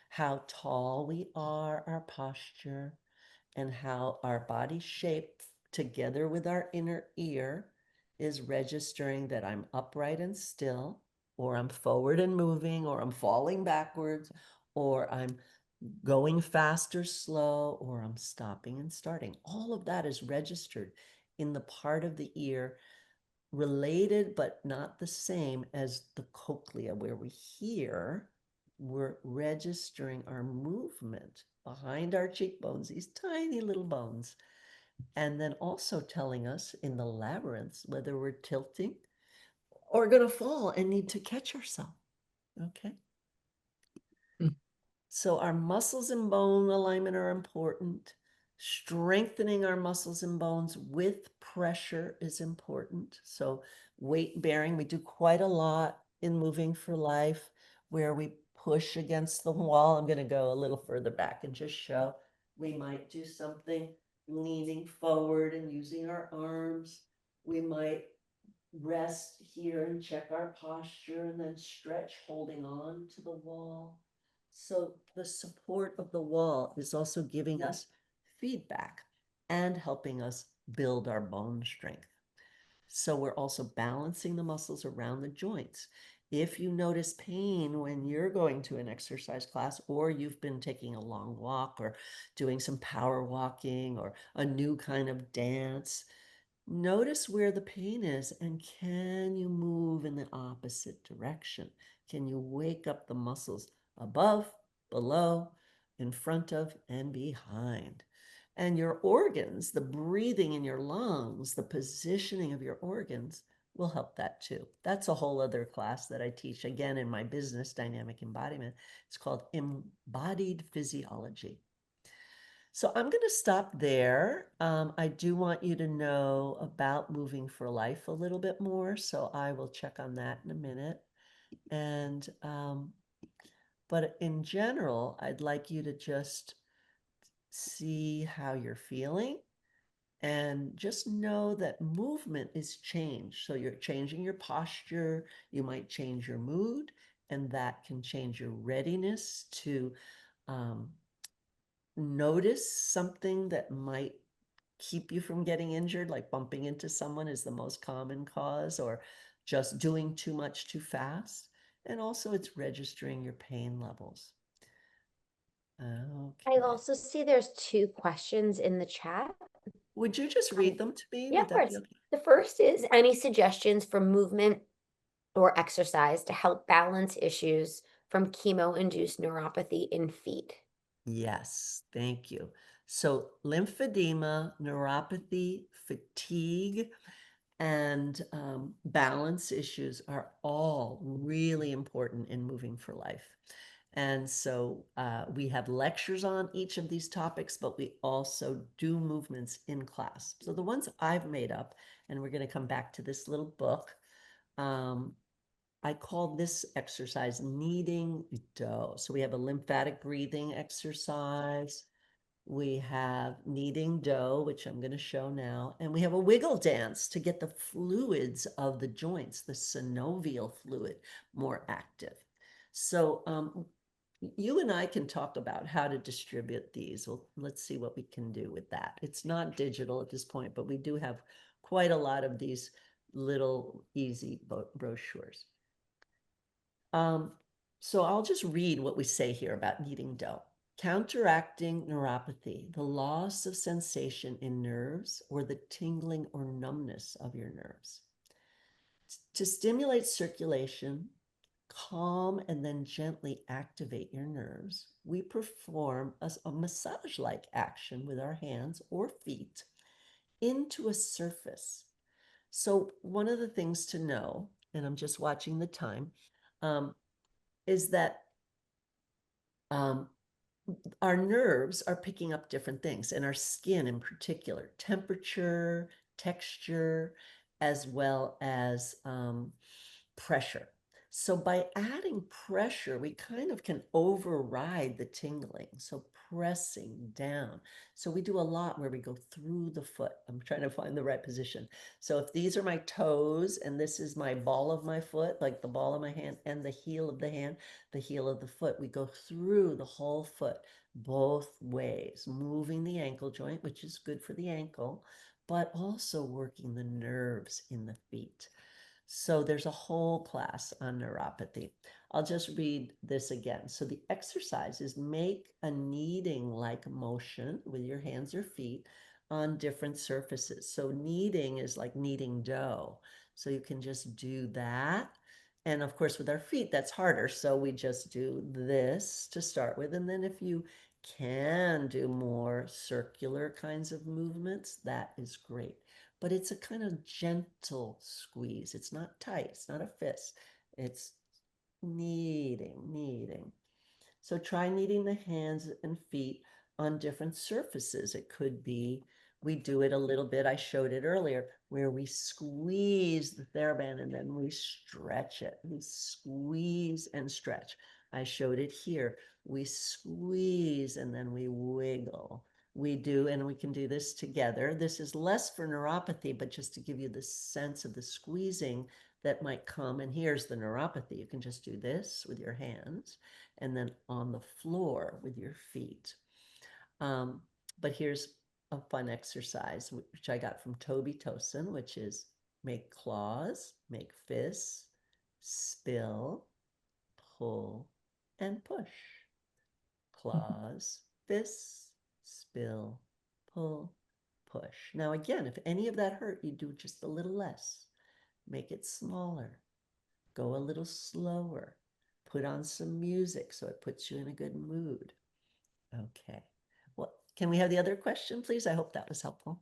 how tall we are, our posture, and how our body shape together with our inner ear is registering that I'm upright and still, or I'm forward and moving, or I'm falling backwards, or I'm going fast or slow, or I'm stopping and starting. All of that is registered in the part of the ear related but not the same as the cochlea, where we hear. We're registering our movement behind our cheekbones, these tiny little bones, and then also telling us in the labyrinths whether we're tilting or going to fall and need to catch ourselves. Okay. So our muscles and bone alignment are important. Strengthening our muscles and bones with pressure is important. So weight bearing, we do quite a lot in moving for life where we push against the wall. I'm going to go a little further back and just show we might do something leaning forward and using our arms. We might rest here and check our posture and then stretch holding on to the wall. So the support of the wall is also giving us feedback and helping us build our bone strength. So we're also balancing the muscles around the joints. If you notice pain when you're going to an exercise class, or you've been taking a long walk or doing some power walking or a new kind of dance, notice where the pain is, and can you move in the opposite direction? Can you wake up the muscles above, below, in front of, and behind? And your organs, the breathing in your lungs, the positioning of your organs will help that too. That's a whole other class that I teach again in my business dynamic embodiment. It's called embodied physiology. So I'm going to stop there. I do want you to know about moving for life a little bit more, so I will check on that in a minute. And but in general, I'd like you to just see how you're feeling and just know that movement is change. So you're changing your posture, you might change your mood, and that can change your readiness to um, notice something that might keep you from getting injured, like bumping into someone is the most common cause, or just doing too much too fast. And also it's registering your pain levels. I Okay. also see there's two questions in the chat. Would you just read them to me? Yeah, Would of that be course. okay? The first is any suggestions for movement or exercise to help balance issues from chemo-induced neuropathy in feet? Yes, thank you. So lymphedema, neuropathy, fatigue, and balance issues are all really important in moving for life. And so we have lectures on each of these topics, but we also do movements in class. So the ones I've made up, and we're going to come back to this little book, I call this exercise kneading dough. So we have a lymphatic breathing exercise. We have kneading dough, which I'm going to show now. And we have a wiggle dance to get the fluids of the joints, the synovial fluid, more active. So you and I can talk about how to distribute these. Well, let's see what we can do with that. It's not digital at this point, but we do have quite a lot of these little easy brochures. So I'll just read what we say here about kneading dough. Counteracting neuropathy, the loss of sensation in nerves or the tingling or numbness of your nerves. To stimulate circulation, calm and then gently activate your nerves, we perform a massage-like action with our hands or feet into a surface. So one of the things to know, and I'm just watching the time, is that um, our nerves are picking up different things, and our skin in particular, temperature, texture, as well as pressure. So by adding pressure, we kind of can override the tingling. So pressing down. So we do a lot where we go through the foot. I'm trying to find the right position. So if these are my toes and this is my ball of my foot, like the ball of my hand and the heel of the hand, the heel of the foot, we go through the whole foot both ways, moving the ankle joint, which is good for the ankle, but also working the nerves in the feet. So there's a whole class on neuropathy. I'll just read this again. So the exercise is make a kneading like motion with your hands or feet on different surfaces. So kneading is like kneading dough. So you can just do that. And of course, with our feet, that's harder. So we just do this to start with. And then if you can do more circular kinds of movements, that is great. But it's a kind of gentle squeeze. It's not tight. It's not a fist. It's kneading. So try kneading the hands and feet on different surfaces. It could be, we do it a little bit, I showed it earlier, where we squeeze the TheraBand and then we stretch it. We squeeze and stretch. I showed it here. We squeeze and then we wiggle. We do, and we can do this together. This is less for neuropathy, but just to give you the sense of the squeezing that might come. And here's the neuropathy. You can just do this with your hands and then on the floor with your feet. But here's a fun exercise, which I got from Toby Tosin, which is make claws, make fists, spill, pull, and push. Claws, fists, spill, pull, push. Now, again, if any of that hurt, you do just a little less. Make it smaller. Go a little slower. Put on some music so it puts you in a good mood. Okay. Well, can we have the other question, please? I hope that was helpful.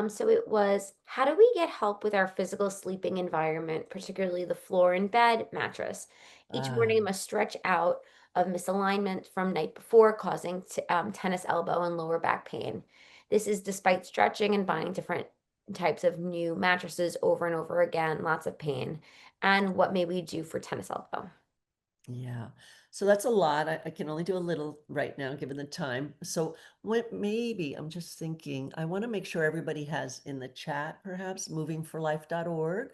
So it was, how do we get help with our physical sleeping environment, particularly the floor and bed mattress? Each morning I Ah, must stretch out of misalignment from night before, causing tennis elbow and lower back pain. This is despite stretching and buying different types of new mattresses over and over again, lots of pain. And what may we do for tennis elbow? yeah. So that's a lot. I can only do a little right now, given the time. So what maybe I'm just thinking, I want to make sure everybody has in the chat, perhaps movingforlife.org,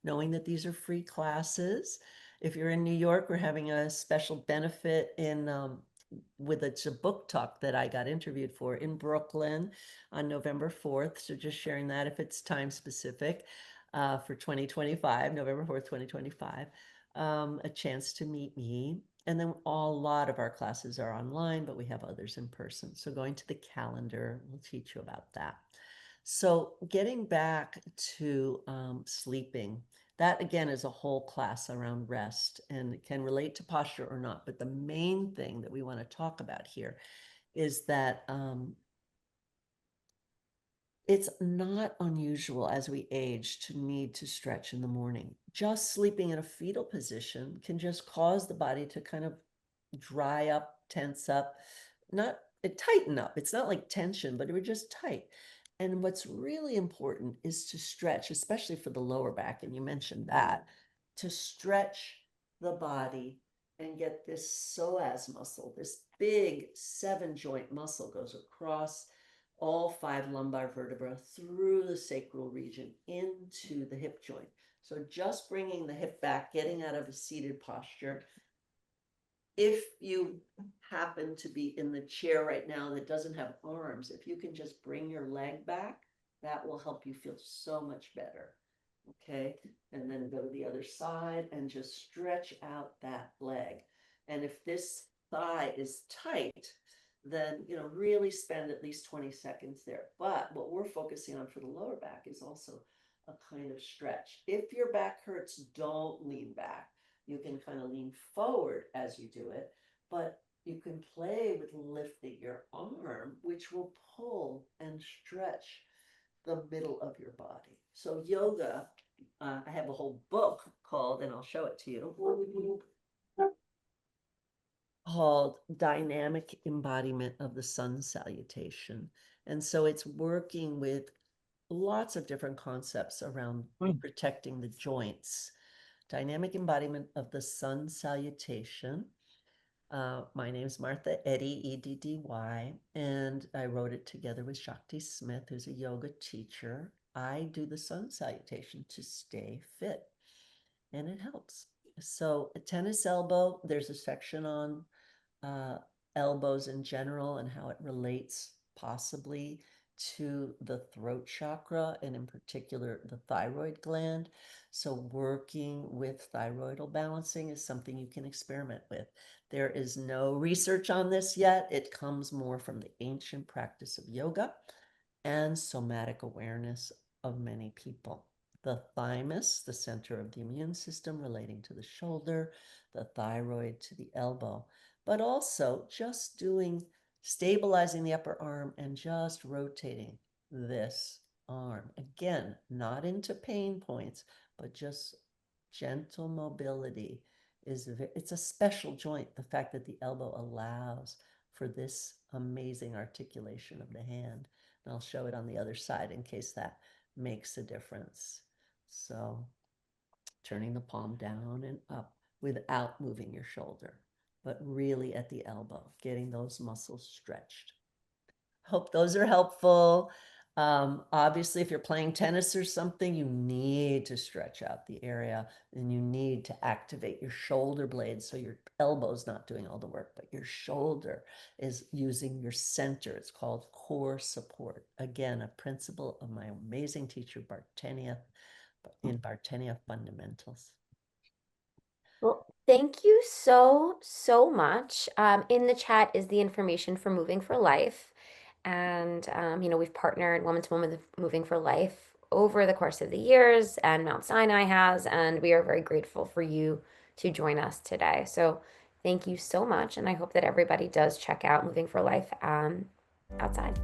knowing that these are free classes. If you're in New York, we're having a special benefit in with it's a book talk that I got interviewed for in Brooklyn on November 4th. So just sharing that if it's time specific for 2025, November 4th, 2025, a chance to meet me. And then a lot of our classes are online, but we have others in person. So going to the calendar will teach you about that. So getting back to sleeping, that again is a whole class around rest and it can relate to posture or not. But the main thing that we want to talk about here is that It's not unusual as we age to need to stretch in the morning. Just sleeping in a fetal position can just cause the body to kind of dry up, tense up, not tighten up. It's not like tension, but we're just tight. And what's really important is to stretch, especially for the lower back. And you mentioned that, to stretch the body and get this psoas muscle, this big 7 joint muscle goes across all 5 lumbar vertebrae through the sacral region into the hip joint. So just bringing the hip back, getting out of a seated posture. If you happen to be in the chair right now that doesn't have arms, if you can just bring your leg back, that will help you feel so much better. Okay, and then go to the other side and just stretch out that leg. And if this thigh is tight, then really spend at least 20 seconds there. But what we're focusing on for the lower back is also a kind of stretch. If your back hurts, don't lean back. You can kind of lean forward as you do it, but you can play with lifting your arm, which will pull and stretch the middle of your body. So yoga, I have a whole book called, and I'll show it to you, called Dynamic Embodiment of the Sun Salutation. And so it's working with lots of different concepts around protecting the joints. Dynamic Embodiment of the Sun Salutation. My name is Martha Eddy, Eddy, and I wrote it together with Shakti Smith, who's a yoga teacher. I do the sun salutation to stay fit, and it helps. So, a tennis elbow, there's a section on uh, elbows in general and how it relates possibly to the throat chakra and in particular the thyroid gland. So working with thyroidal balancing is something you can experiment with. There is no research on this yet. It comes more from the ancient practice of yoga and somatic awareness of many people. The thymus, the center of the immune system relating to the shoulder, the thyroid to the elbow, but also just doing stabilizing the upper arm and just rotating this arm. Again, not into pain points, but just gentle mobility it's a special joint. The fact that the elbow allows for this amazing articulation of the hand. And I'll show it on the other side in case that makes a difference. So turning the palm down and up without moving your shoulder, but really at the elbow, getting those muscles stretched. Hope those are helpful. Obviously, if you're playing tennis or something, you need to stretch out the area and you need to activate your shoulder blades so your elbow's not doing all the work, but your shoulder is using your center. It's called core support. Again, a principle of my amazing teacher, Bartenia, in Bartenia Fundamentals. Well, thank you so, so much. In the chat is the information for Moving for Life. And, we've partnered Woman to Woman with Moving for Life over the course of the years, and Mount Sinai has, and we are very grateful for you to join us today. So thank you so much. And I hope that everybody does check out Moving for Life outside.